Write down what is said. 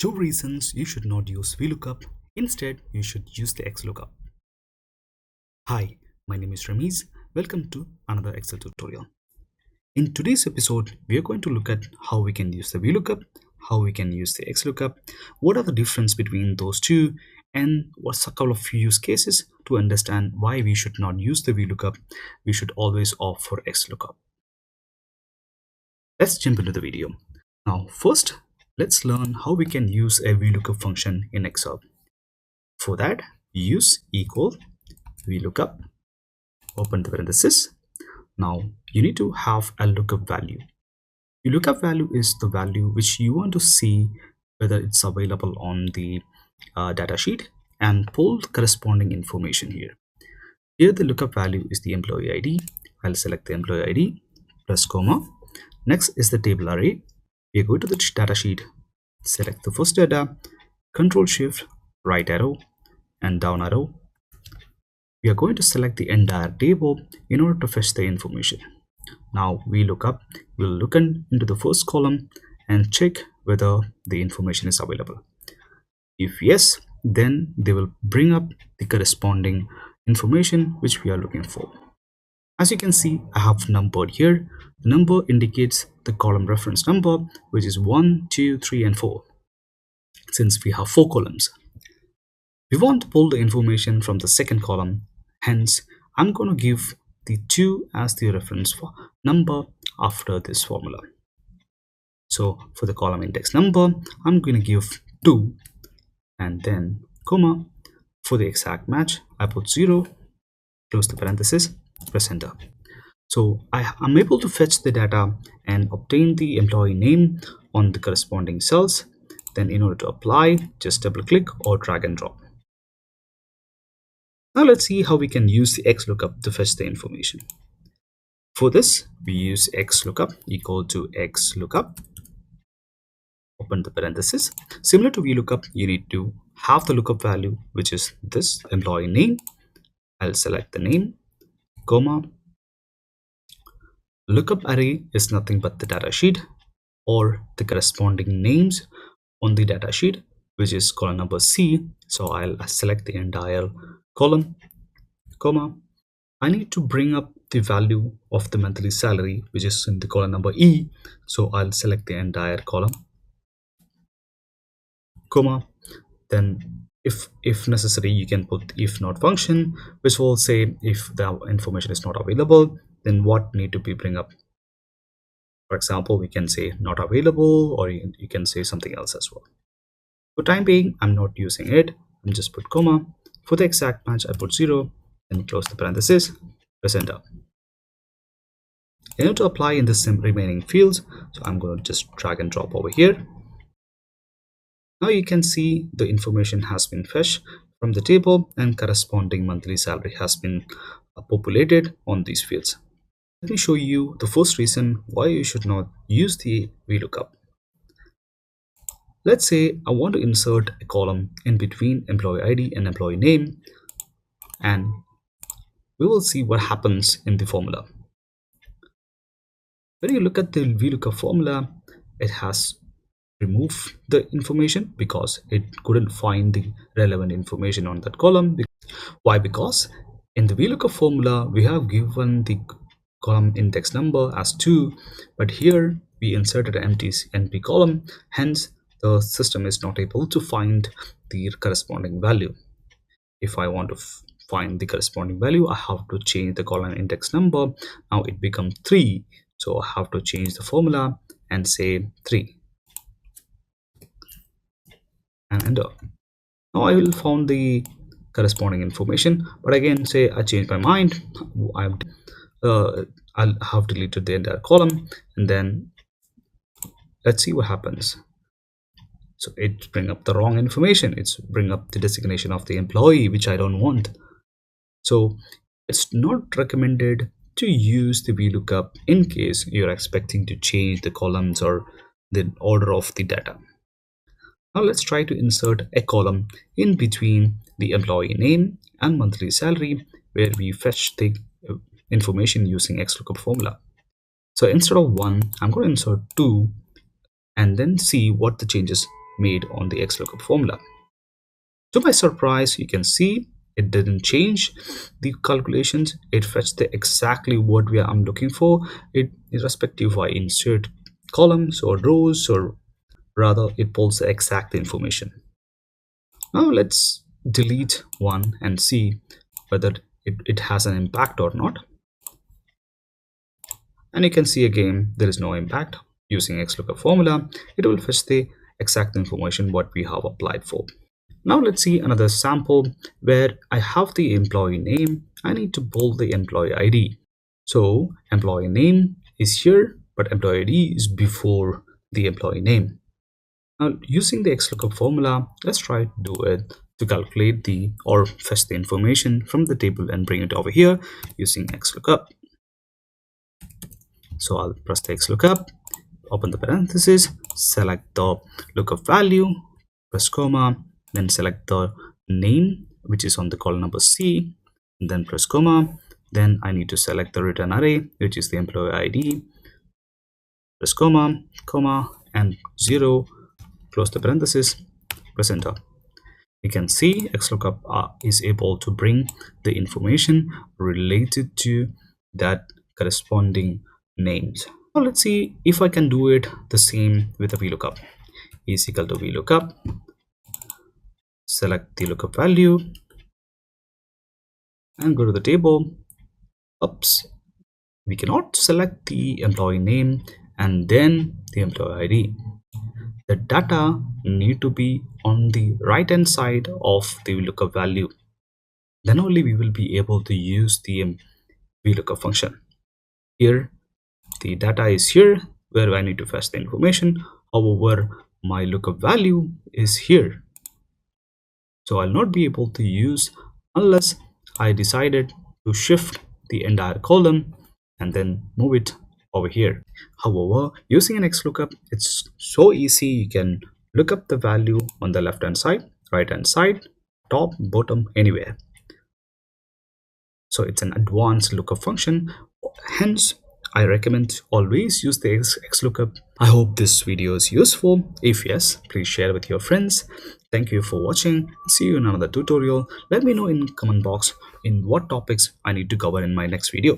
Two reasons you should not use VLOOKUP. Instead, you should use the XLOOKUP. Hi, my name is Ramiz. Welcome to another Excel tutorial. In today's episode, we are going to look at how we can use the VLOOKUP, how we can use the XLOOKUP, what are the difference between those two, and what's a couple of use cases to understand why we should not use the VLOOKUP. We should always opt for XLOOKUP. Let's jump into the video. Now, first, let's learn how we can use a VLOOKUP function in Excel. For that, use equal VLOOKUP, open the parenthesis. Now, you need to have a lookup value. Your lookup value is the value which you want to see whether it's available on the data sheet and pull the corresponding information here. Here, the lookup value is the employee ID. I'll select the employee ID plus comma. Next is the table array. We go to the data sheet, select the first data, Control Shift, right arrow, and down arrow. We are going to select the entire table in order to fetch the information. Now VLOOKUP will look into the first column and check whether the information is available. If yes, then they will bring up the corresponding information which we are looking for. As you can see, I have numbered here. The number indicates the column reference number, which is 1, 2, 3, and 4. Since we have 4 columns, we want to pull the information from the second column. Hence, I'm going to give the 2 as the reference for number after this formula. So for the column index number, I'm going to give 2 and then comma. For the exact match, I put 0, close the parenthesis, press enter. So I'm able to fetch the data and obtain the employee name on the corresponding cells. Then in order to apply, just double click or drag and drop. Now let's see how we can use the XLOOKUP to fetch the information. For this, we use XLOOKUP equal to XLOOKUP. Open the parenthesis. Similar to VLOOKUP, you need to have the lookup value, which is this employee name. I'll select the name, comma. Lookup array is nothing but the data sheet or the corresponding names on the data sheet, which is column number C. So I'll select the entire column, comma. I need to bring up the value of the monthly salary, which is in the column number E. So I'll select the entire column, comma. Then if necessary, you can put if not function, which will say if the information is not available, then what need to be bring up. For example, we can say not available, or you can say something else as well. For time being, I'm not using it. I'm just put comma. For the exact match, I put 0 and close the parenthesis, press enter. I need to apply in the remaining fields, so I'm going to just drag and drop over here. Now you can see the information has been fetched from the table and corresponding monthly salary has been populated on these fields. Let me show you the first reason why you should not use the VLOOKUP. Let's say I want to insert a column in between employee ID and employee name, and we will see what happens in the formula. When you look at the VLOOKUP formula, it has removed the information because it couldn't find the relevant information on that column. Why? Because in the VLOOKUP formula, we have given the column index number as 2, but here we inserted an empty NP column. Hence, the system is not able to find the corresponding value. If I want to find the corresponding value, I have to change the column index number. Now it becomes 3. So I have to change the formula and say 3. And enter. Now I will find the corresponding information, but again, say I changed my mind. I'll have deleted the entire column, and then let's see what happens. So it bring up the wrong information. It's bring up the designation of the employee, which I don't want. So it's not recommended to use the VLOOKUP in case you're expecting to change the columns or the order of the data. Now let's try to insert a column in between the employee name and monthly salary, where we fetch the information using XLOOKUP formula. So instead of 1, I'm going to insert 2 and then see what the changes made on the XLOOKUP formula. To my surprise, you can see it didn't change the calculations. It fetched the exactly what I'm looking for. It irrespective if I insert columns or rows, or rather it pulls the exact information. Now let's delete one and see whether it has an impact or not. And you can see again there is no impact. Using XLOOKUP formula, it will fetch the exact information what we have applied for. Now let's see another sample where I have the employee name. I need to pull the employee ID. So employee name is here, but employee ID is before the employee name. Now using the XLOOKUP formula, let's try to do it to calculate the or fetch the information from the table and bring it over here using XLOOKUP. So I'll press the XLOOKUP, open the parenthesis, select the lookup value, press comma, then select the name which is on the column number C, and then press comma. Then I need to select the return array which is the employee ID, press comma, and 0, close the parenthesis, press enter. You can see XLOOKUP is able to bring the information related to that corresponding names. Now let's see if I can do it the same with a VLOOKUP. Is equal to VLOOKUP, select the lookup value and go to the table. Oops, we cannot select the employee name and then the employee ID. The data need to be on the right hand side of the lookup value. Then only we will be able to use the VLOOKUP function. Here the data is here where I need to fetch the information. However, my lookup value is here. So I'll not be able to use unless I decided to shift the entire column and then move it over here. However, using an XLOOKUP, it's so easy. You can look up the value on the left hand side, right hand side, top, bottom, anywhere. So it's an advanced lookup function. Hence, I recommend always use the XLOOKUP. I hope this video is useful. If yes, please share with your friends. Thank you for watching. See you in another tutorial. Let me know in comment box in what topics I need to cover in my next video.